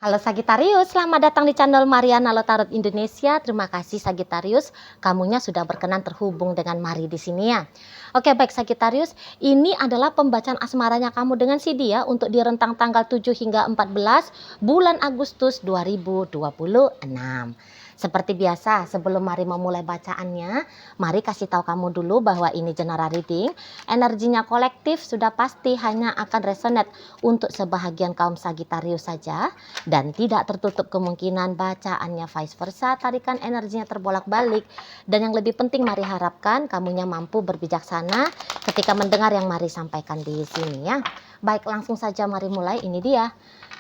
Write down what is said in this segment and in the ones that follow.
Halo Sagitarius, selamat datang di channel Mariana Lotarot Indonesia. Terima kasih Sagitarius, kamunya sudah berkenan terhubung dengan Mari di sini ya. Oke baik Sagitarius, ini adalah pembacaan asmaranya kamu dengan si dia untuk di rentang tanggal 7 hingga 14 bulan Agustus 2026. Seperti biasa, sebelum Mari memulai bacaannya, Mari kasih tahu kamu dulu bahwa ini general reading. Energinya kolektif sudah pasti hanya akan resonate untuk sebahagian kaum Sagitarius saja. Dan tidak tertutup kemungkinan bacaannya vice versa, tarikan energinya terbolak-balik. Dan yang lebih penting Mari harapkan kamunya mampu berbijaksana ketika mendengar yang Mari sampaikan di sini ya. Baik, langsung saja Mari mulai. Ini dia.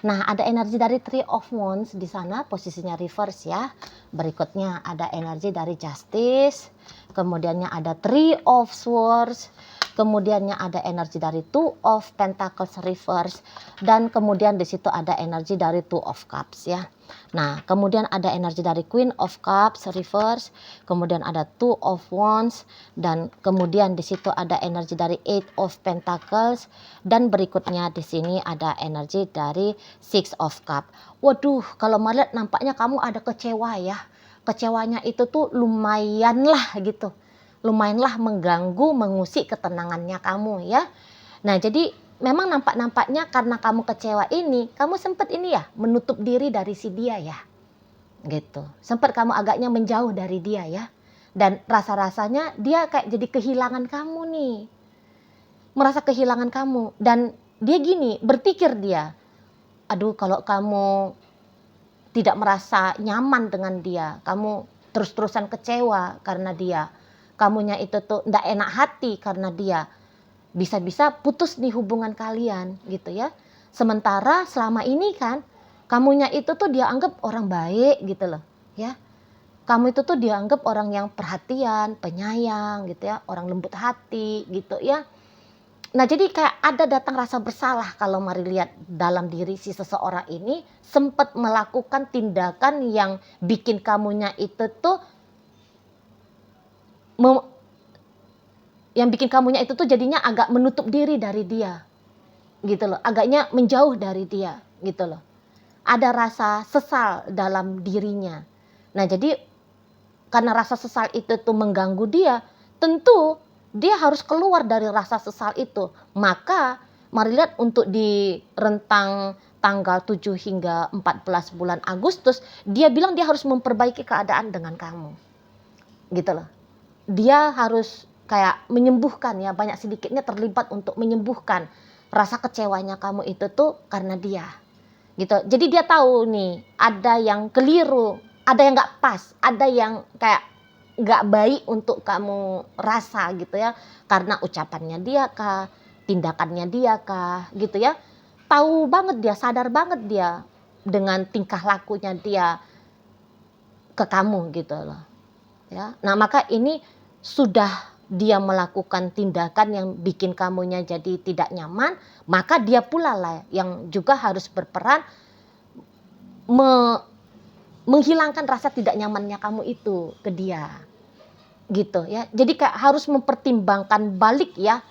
Nah, ada energi dari Three of Wands di sana, posisinya reverse ya. Berikutnya ada energi dari Justice, kemudiannya ada Three of Swords, kemudiannya ada energi dari Two of Pentacles reverse, dan kemudian di situ ada energi dari Two of Cups ya. Nah, kemudian ada energi dari Queen of Cups reverse, kemudian ada Two of Wands, dan kemudian di situ ada energi dari Eight of Pentacles, dan berikutnya di sini ada energi dari Six of Cups. Waduh, kalau melihat nampaknya kamu ada kecewa ya. Kecewanya itu tuh lumayan lah gitu. Lumayanlah mengganggu, mengusik ketenangannya kamu ya. Nah, jadi memang nampaknya karena kamu kecewa ini, kamu sempat ini ya, menutup diri dari si dia ya. Gitu. Sempat kamu agaknya menjauh dari dia ya. Dan rasa-rasanya dia kayak jadi kehilangan kamu nih. Merasa kehilangan kamu. Dan dia gini, berpikir dia, aduh kalau kamu tidak merasa nyaman dengan dia, kamu terus-terusan kecewa karena dia, kamunya itu tuh ndak enak hati karena dia, bisa-bisa putus nih hubungan kalian gitu ya. Sementara selama ini kan kamunya itu tuh dia anggap orang baik gitu loh ya. Kamu itu tuh dianggap orang yang perhatian, penyayang gitu ya, orang lembut hati gitu ya. Nah, jadi kayak ada datang rasa bersalah kalau Mari lihat dalam diri si seseorang ini sempat melakukan tindakan yang bikin kamunya itu tuh jadinya agak menutup diri dari dia. Gitu loh, agaknya menjauh dari dia gitu loh. Ada rasa sesal dalam dirinya. Nah, jadi karena rasa sesal itu tuh mengganggu dia, tentu dia harus keluar dari rasa sesal itu. Maka mari lihat untuk di rentang tanggal 7 hingga 14 bulan Agustus, dia bilang dia harus memperbaiki keadaan dengan kamu. Gitu loh. Dia harus kayak menyembuhkan ya, banyak sedikitnya terlibat untuk menyembuhkan rasa kecewanya kamu itu tuh karena dia. Gitu. Jadi dia tahu nih, ada yang keliru, ada yang nggak pas, ada yang kayak nggak baik untuk kamu rasa gitu ya, karena ucapannya dia kah, tindakannya dia kah, gitu ya. Tahu banget dia, sadar banget dia dengan tingkah lakunya dia ke kamu gitu loh. Ya. Nah, maka ini sudah dia melakukan tindakan yang bikin kamunya jadi tidak nyaman, maka dia pula lah yang juga harus berperan menghilangkan rasa tidak nyamannya kamu itu ke dia. Gitu ya. Jadi kayak harus mempertimbangkan balik ya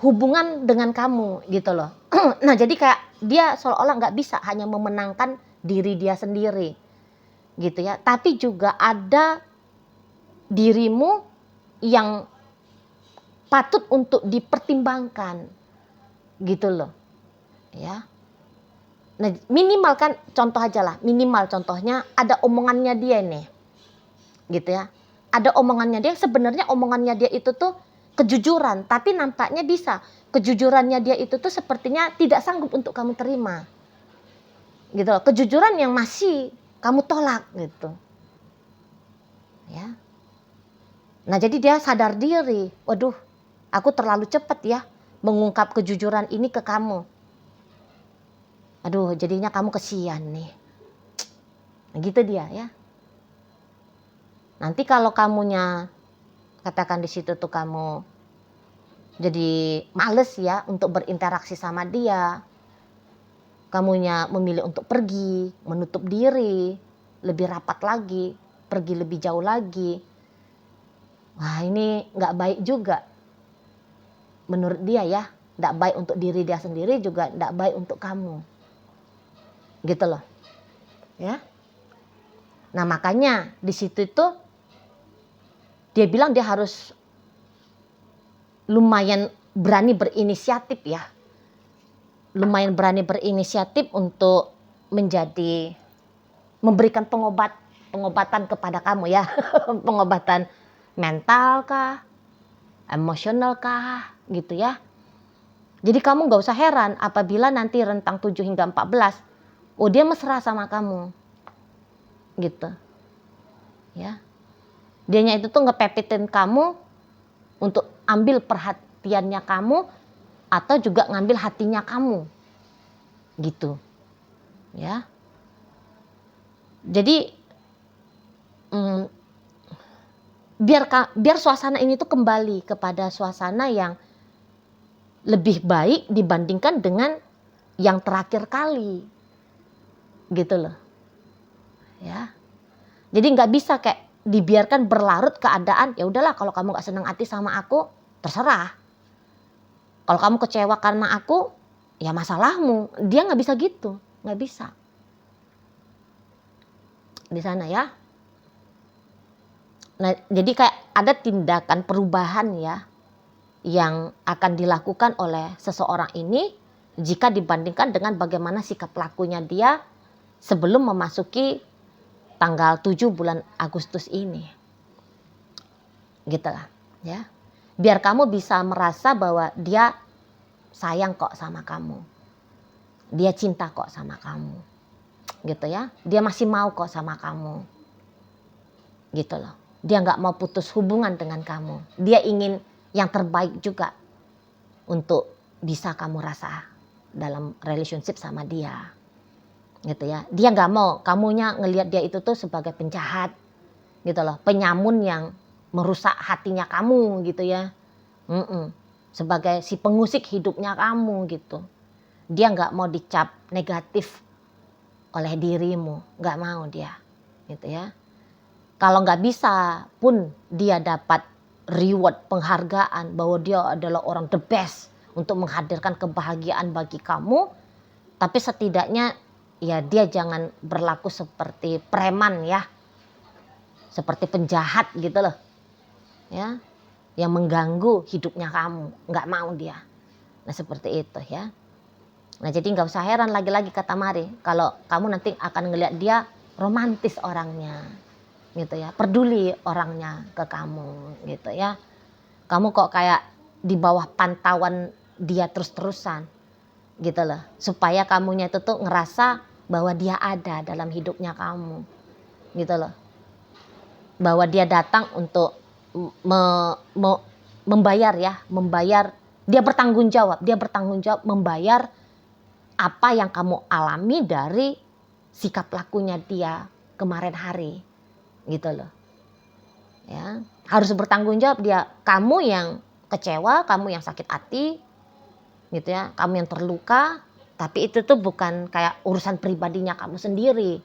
hubungan dengan kamu gitu loh. Nah, jadi kayak dia seolah-olah nggak bisa hanya memenangkan diri dia sendiri. Gitu ya. Tapi juga ada dirimu yang patut untuk dipertimbangkan. Gitu loh. Ya. Nah, minimal kan contoh aja lah, minimal contohnya ada omongannya dia nih. Gitu ya. Ada omongannya dia, sebenarnya omongannya dia itu tuh kejujuran, tapi nampaknya bisa. Kejujurannya dia itu tuh sepertinya tidak sanggup untuk kamu terima. Gitu loh. Kejujuran yang masih kamu tolak gitu. Ya. Nah, jadi dia sadar diri, waduh, aku terlalu cepat ya mengungkap kejujuran ini ke kamu. Aduh, jadinya kamu kesian nih. Nah, gitu dia ya. Nanti kalau kamunya katakan di situ tuh kamu jadi males ya untuk berinteraksi sama dia, kamunya memilih untuk pergi, menutup diri, lebih rapat lagi, pergi lebih jauh lagi. Wah, ini nggak baik juga menurut dia ya. Nggak baik untuk diri dia sendiri, juga nggak baik untuk kamu. gitu loh ya. Nah makanya di situ itu dia bilang dia harus lumayan berani berinisiatif ya, lumayan berani berinisiatif untuk memberikan pengobatan kepada kamu ya. Pengobatan mental kah, emosional kah gitu ya. Jadi kamu gak usah heran apabila nanti rentang 7 hingga 14, oh dia mesra sama kamu gitu ya. Dianya itu tuh ngepepitin kamu untuk ambil perhatiannya kamu atau juga ngambil hatinya kamu gitu ya. Jadi biar suasana ini tuh kembali kepada suasana yang lebih baik dibandingkan dengan yang terakhir kali gitu loh ya. Jadi nggak bisa kayak dibiarkan berlarut keadaan, ya udahlah kalau kamu nggak senang hati sama aku terserah, kalau kamu kecewa karena aku ya masalahmu. Dia nggak bisa gitu, nggak bisa di sana ya. Nah jadi kayak ada tindakan perubahan ya yang akan dilakukan oleh seseorang ini jika dibandingkan dengan bagaimana sikap lakunya dia sebelum memasuki tanggal 7 bulan Agustus ini. Gitu lah ya. Biar kamu bisa merasa bahwa dia sayang kok sama kamu. Dia cinta kok sama kamu. Gitu ya. Dia masih mau kok sama kamu. Gitu loh. Dia nggak mau putus hubungan dengan kamu. Dia ingin yang terbaik juga untuk bisa kamu rasa dalam relationship sama dia. Gitu ya. Dia nggak mau kamunya ngelihat dia itu tuh sebagai penjahat gitu loh, penyamun yang merusak hatinya kamu gitu ya. Sebagai si pengusik hidupnya kamu gitu. Dia nggak mau dicap negatif oleh dirimu, nggak mau dia gitu ya. Kalau nggak bisa pun dia dapat reward, penghargaan bahwa dia adalah orang the best untuk menghadirkan kebahagiaan bagi kamu, tapi setidaknya ya dia jangan berlaku seperti preman ya, seperti penjahat gitu loh ya, yang mengganggu hidupnya kamu. Nggak mau dia. Nah seperti itu ya. Nah jadi nggak usah heran lagi-lagi kata Mari kalau kamu nanti akan ngelihat dia romantis orangnya gitu ya, peduli orangnya ke kamu gitu ya. Kamu kok kayak di bawah pantauan dia terus-terusan gitu loh, supaya kamunya itu tuh ngerasa bahwa dia ada dalam hidupnya kamu gitu loh, bahwa dia datang untuk membayar ya, membayar, dia bertanggung jawab membayar apa yang kamu alami dari sikap lakunya dia kemarin hari gitu loh ya. Harus bertanggung jawab dia, kamu yang kecewa, kamu yang sakit hati gitu ya, kamu yang terluka, tapi itu tuh bukan kayak urusan pribadinya kamu sendiri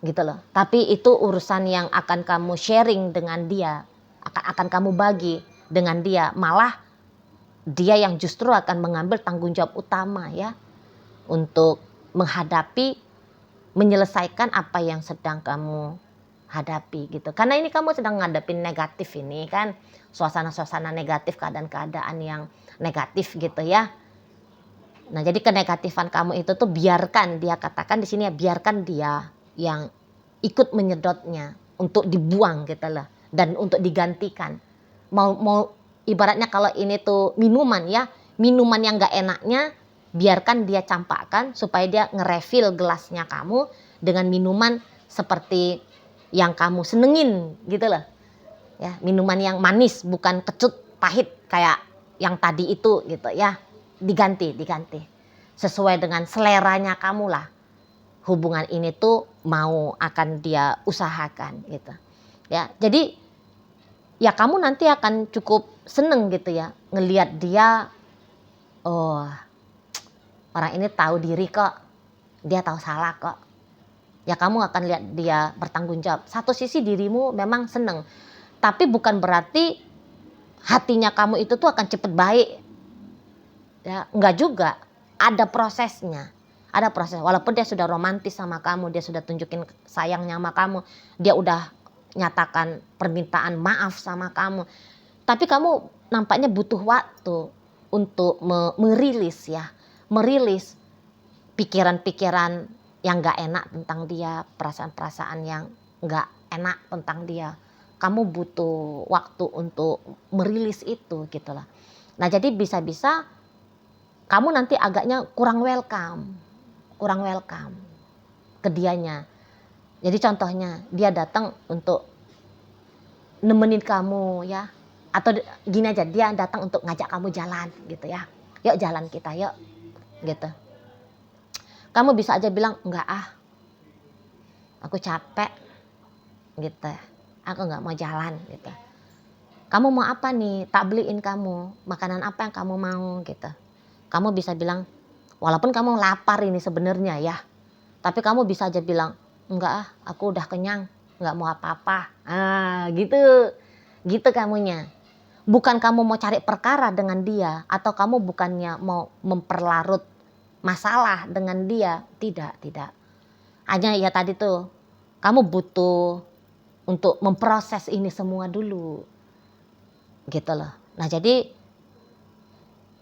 gitu loh, tapi itu urusan yang akan kamu sharing dengan dia, akan kamu bagi dengan dia, malah dia yang justru akan mengambil tanggung jawab utama ya untuk menyelesaikan apa yang sedang kamu hadapi gitu. Karena ini kamu sedang ngadepin negatif ini kan, suasana-suasana negatif, keadaan-keadaan yang negatif gitu ya. Nah jadi kenegatifan kamu itu tuh biarkan dia, katakan di sini ya, biarkan dia yang ikut menyedotnya untuk dibuang gitu lah, dan untuk digantikan. Mau ibaratnya kalau ini tuh minuman ya, minuman yang gak enaknya biarkan dia campakkan supaya dia nge-refill gelasnya kamu dengan minuman seperti yang kamu senengin gitu loh ya, minuman yang manis bukan kecut pahit kayak yang tadi itu gitu ya. Diganti sesuai dengan seleranya kamu lah, hubungan ini tuh mau akan dia usahakan gitu ya. Jadi ya kamu nanti akan cukup seneng gitu ya ngelihat dia, oh orang ini tahu diri kok, dia tahu salah kok ya. Kamu akan lihat dia bertanggung jawab. Satu sisi dirimu memang seneng, tapi bukan berarti hatinya kamu itu tuh akan cepet baik ya, enggak juga, ada prosesnya. Ada proses, walaupun dia sudah romantis sama kamu, dia sudah tunjukin sayangnya sama kamu, dia udah nyatakan permintaan maaf sama kamu, tapi kamu nampaknya butuh waktu untuk merilis ya, merilis pikiran-pikiran yang gak enak tentang dia, perasaan-perasaan yang gak enak tentang dia. Kamu butuh waktu untuk merilis itu gitu lah. Nah jadi bisa-bisa kamu nanti agaknya kurang welcome ke dianya. Jadi contohnya dia datang untuk nemenin kamu ya, atau gini aja, dia datang untuk ngajak kamu jalan gitu ya, yuk jalan kita yuk gitu. Kamu bisa aja bilang enggak aku capek gitu, aku nggak mau jalan gitu. Kamu mau apa nih, tak beliin kamu makanan apa yang kamu mau gitu. Kamu bisa bilang, walaupun kamu lapar ini sebenarnya ya, tapi kamu bisa aja bilang enggak aku udah kenyang, nggak mau apa-apa. Gitu kamunya. Bukan kamu mau cari perkara dengan dia, atau kamu bukannya mau memperlarut masalah dengan dia, tidak. Hanya ya tadi tuh, kamu butuh untuk memproses ini semua dulu, gitu loh. Nah jadi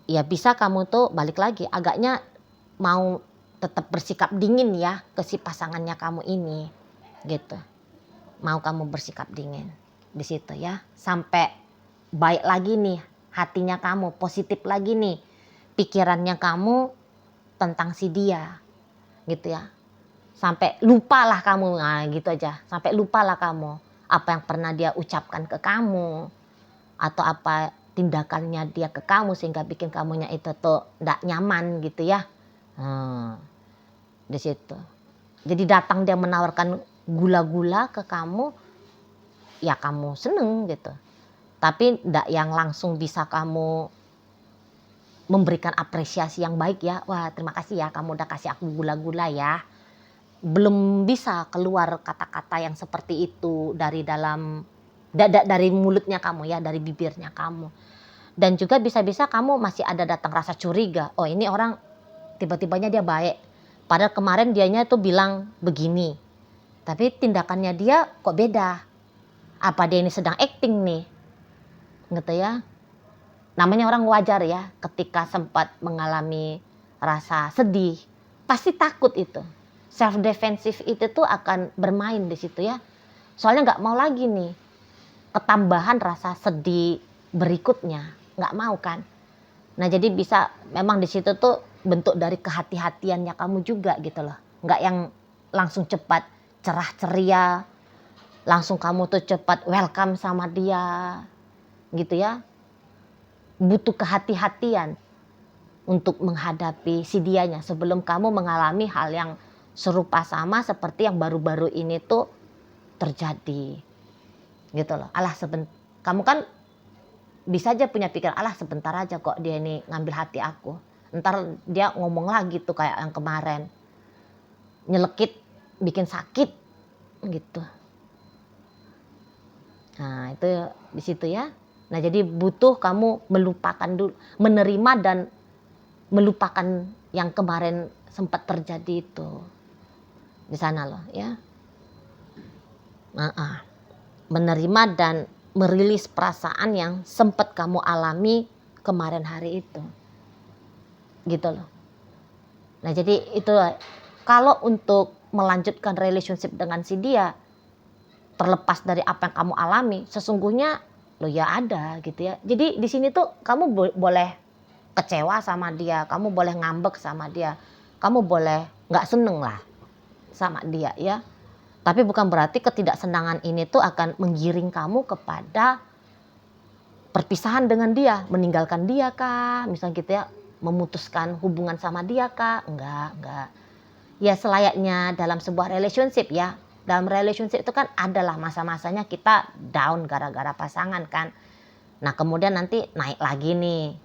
ya bisa kamu tuh balik lagi, agaknya mau tetap bersikap dingin ya ke si pasangannya kamu ini, gitu. Mau kamu bersikap dingin di situ ya, sampai baik lagi nih hatinya kamu, positif lagi nih pikirannya kamu tentang si dia, gitu ya. Sampai lupalah kamu, nah gitu aja, sampai lupalah kamu apa yang pernah dia ucapkan ke kamu, atau apa tindakannya dia ke kamu sehingga bikin kamunya itu tuh nggak nyaman gitu ya. Di situ. Jadi datang dia menawarkan gula-gula ke kamu, ya kamu seneng gitu. Tapi nggak yang langsung bisa kamu memberikan apresiasi yang baik ya. Wah terima kasih ya kamu udah kasih aku gula-gula ya. Belum bisa keluar kata-kata yang seperti itu dari dalam dari mulutnya kamu ya, dari bibirnya kamu. Dan juga bisa-bisa kamu masih ada datang rasa curiga. Oh ini orang tiba-tibanya dia baik. Padahal kemarin dianya tuh bilang begini. Tapi tindakannya dia kok beda. Apa dia ini sedang acting nih? Gitu ya. Namanya orang wajar ya, ketika sempat mengalami rasa sedih, pasti takut itu. Self defensive itu tuh akan bermain di situ ya. Soalnya nggak mau lagi nih ketambahan rasa sedih berikutnya, nggak mau kan. Nah jadi bisa memang di situ tuh bentuk dari kehati-hatiannya kamu juga gitu loh. Nggak yang langsung cepat cerah ceria, langsung kamu tuh cepat welcome sama dia gitu ya. Butuh kehati-hatian untuk menghadapi si dianya sebelum kamu mengalami hal yang serupa sama seperti yang baru-baru ini tuh terjadi gitu loh. Kamu kan bisa aja punya pikiran, sebentar aja kok dia ini ngambil hati aku, ntar dia ngomong lagi tuh kayak yang kemarin, nyelekit bikin sakit gitu. Nah itu di situ ya. Nah jadi butuh kamu melupakan dulu, menerima dan melupakan yang kemarin sempat terjadi itu di sana loh ya. Menerima dan merilis perasaan yang sempat kamu alami kemarin hari itu, gitu loh. Nah jadi itu kalau untuk melanjutkan relationship dengan si dia, terlepas dari apa yang kamu alami, sesungguhnya lo ya ada gitu ya. Jadi di sini tuh kamu boleh kecewa sama dia, kamu boleh ngambek sama dia, kamu boleh nggak seneng lah sama dia ya. Tapi bukan berarti ketidaksenangan ini tuh akan menggiring kamu kepada perpisahan dengan dia, meninggalkan dia kah, misalnya gitu ya, memutuskan hubungan sama dia kah? Enggak. Ya selayaknya dalam sebuah relationship ya. Dalam relationship itu kan adalah masa-masanya kita down gara-gara pasangan kan. Nah kemudian nanti naik lagi nih.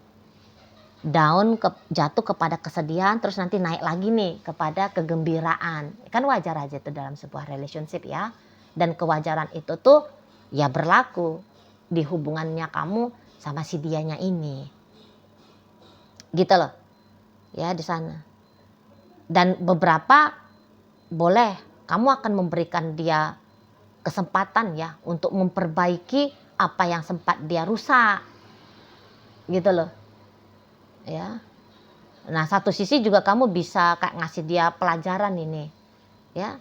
Down jatuh kepada kesedihan, terus nanti naik lagi nih kepada kegembiraan. Kan wajar aja itu dalam sebuah relationship ya. Dan kewajaran itu tuh ya berlaku di hubungannya kamu sama si dianya ini. Gitu loh. Ya di sana. Dan beberapa boleh kamu akan memberikan dia kesempatan ya untuk memperbaiki apa yang sempat dia rusak gitu loh ya. Nah satu sisi juga kamu bisa kayak ngasih dia pelajaran ini ya,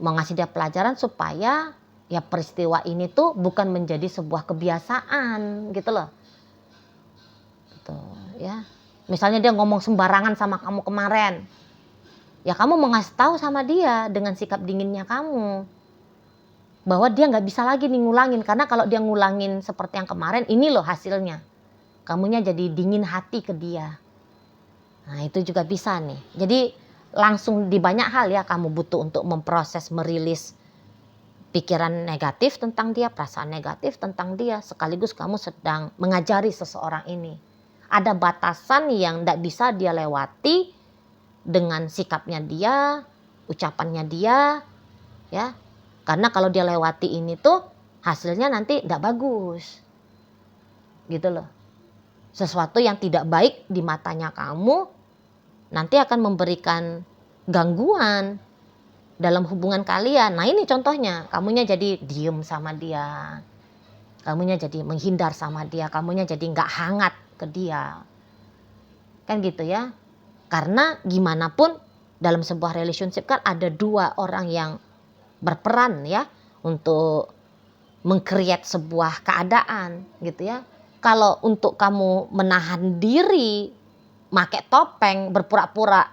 mau ngasih dia pelajaran supaya ya peristiwa ini tuh bukan menjadi sebuah kebiasaan gitu loh gitu ya. Misalnya dia ngomong sembarangan sama kamu kemarin, ya kamu mau ngasih tahu sama dia dengan sikap dinginnya kamu bahwa dia nggak bisa lagi nih ngulangin, karena kalau dia ngulangin seperti yang kemarin ini loh hasilnya, kamunya jadi dingin hati ke dia. Nah itu juga bisa nih. Jadi langsung di banyak hal ya kamu butuh untuk memproses, merilis pikiran negatif tentang dia, perasaan negatif tentang dia, sekaligus kamu sedang mengajari seseorang ini. Ada batasan yang tidak bisa dia lewati dengan sikapnya dia, ucapannya dia, ya. Karena kalau dia lewati ini tuh hasilnya nanti tidak bagus, gitu loh. Sesuatu yang tidak baik di matanya kamu nanti akan memberikan gangguan dalam hubungan kalian. Nah ini contohnya, kamunya jadi diem sama dia, kamunya jadi menghindar sama dia, kamunya jadi nggak hangat ke dia, kan gitu ya. Karena gimana pun dalam sebuah relationship kan ada dua orang yang berperan ya untuk meng-create sebuah keadaan gitu ya. Kalau untuk kamu menahan diri, pakai topeng, berpura-pura,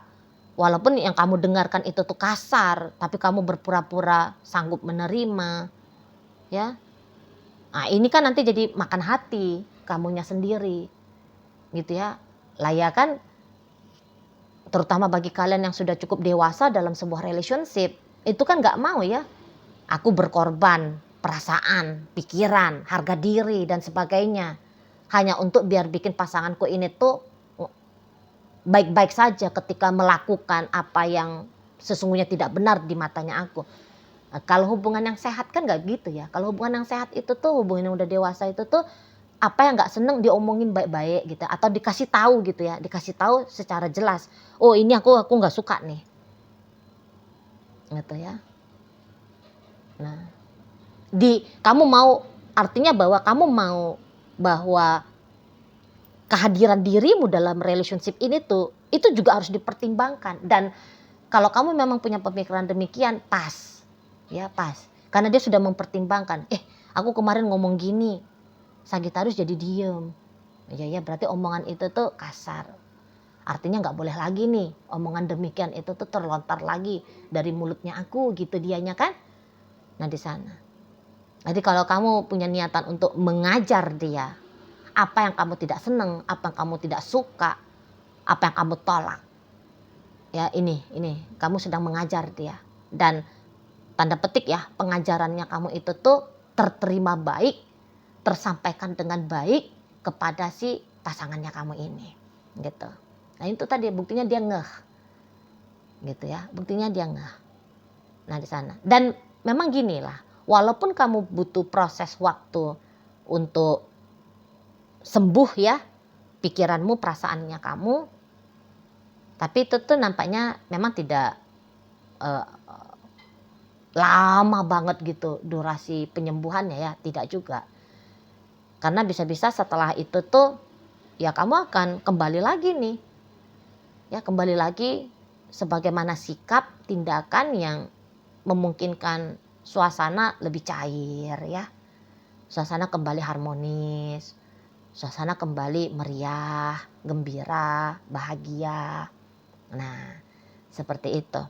walaupun yang kamu dengarkan itu tuh kasar, tapi kamu berpura-pura sanggup menerima, ya. Nah, ini kan nanti jadi makan hati kamunya sendiri, gitu ya. Lah ya kan, terutama bagi kalian yang sudah cukup dewasa dalam sebuah relationship, itu kan nggak mau ya, aku berkorban perasaan, pikiran, harga diri dan sebagainya hanya untuk biar bikin pasanganku ini tuh baik-baik saja ketika melakukan apa yang sesungguhnya tidak benar di matanya aku. Nah, kalau hubungan yang sehat kan nggak gitu ya. Kalau hubungan yang sehat itu tuh, hubungan yang udah dewasa itu tuh, apa yang nggak seneng diomongin baik-baik gitu, atau dikasih tahu gitu ya, dikasih tahu secara jelas. Oh ini aku nggak suka nih, gitu ya. Nah, kamu mau, artinya bahwa kamu mau bahwa kehadiran dirimu dalam relationship ini tuh, itu juga harus dipertimbangkan. Dan kalau kamu memang punya pemikiran demikian, pas, ya pas. Karena dia sudah mempertimbangkan. Aku kemarin ngomong gini, Sagittarius jadi diem. Ya berarti omongan itu tuh kasar. Artinya nggak boleh lagi nih omongan demikian itu tuh terlontar lagi dari mulutnya aku gitu dianya kan. Nah di sana. Jadi kalau kamu punya niatan untuk mengajar dia, apa yang kamu tidak senang, apa yang kamu tidak suka, apa yang kamu tolak, ya ini kamu sedang mengajar dia. Dan tanda petik ya, pengajarannya kamu itu tuh terterima baik, tersampaikan dengan baik kepada si pasangannya kamu ini, gitu. Nah itu tadi buktinya dia ngeh, gitu ya, buktinya dia ngeh. Nah di sana. Dan memang gini lah, walaupun kamu butuh proses waktu untuk sembuh ya pikiranmu, perasaannya kamu, tapi itu tuh nampaknya memang tidak lama banget gitu durasi penyembuhannya ya, tidak juga. Karena bisa-bisa setelah itu tuh ya kamu akan kembali lagi nih, ya kembali lagi sebagaimana sikap tindakan yang memungkinkan suasana lebih cair ya, suasana kembali harmonis, suasana kembali meriah, gembira, bahagia. Nah seperti itu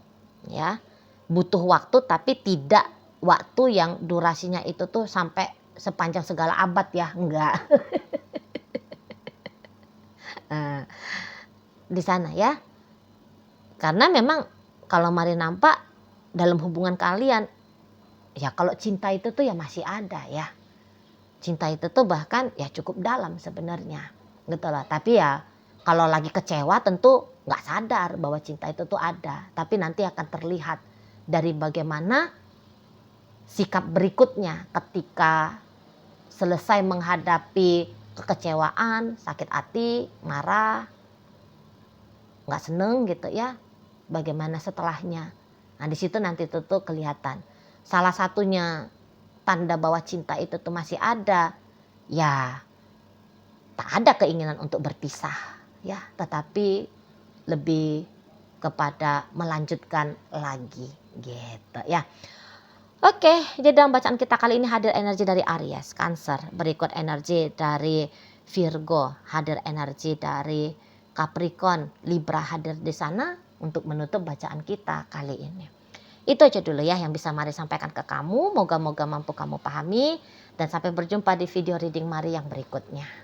ya. Butuh waktu tapi tidak waktu yang durasinya itu tuh sampai sepanjang segala abad ya, enggak. Nah, di sana ya. Karena memang kalau mari nampak dalam hubungan kalian, ya kalau cinta itu tuh ya masih ada ya. Cinta itu tuh bahkan ya cukup dalam sebenarnya, gitu lah. Tapi ya kalau lagi kecewa tentu nggak sadar bahwa cinta itu tuh ada. Tapi nanti akan terlihat dari bagaimana sikap berikutnya ketika selesai menghadapi kekecewaan, sakit hati, marah, nggak seneng gitu ya, bagaimana setelahnya. Nah di situ nanti tuh kelihatan. Salah satunya tanda bahwa cinta itu tuh masih ada, ya tak ada keinginan untuk berpisah ya, tetapi lebih kepada melanjutkan lagi gitu ya. Oke, jadi dalam bacaan kita kali ini hadir energi dari Aries, Cancer, berikut energi dari Virgo, hadir energi dari Capricorn, Libra hadir di sana untuk menutup bacaan kita kali ini. Itu aja dulu ya yang bisa Mari sampaikan ke kamu, moga-moga mampu kamu pahami, dan sampai berjumpa di video reading Mari yang berikutnya.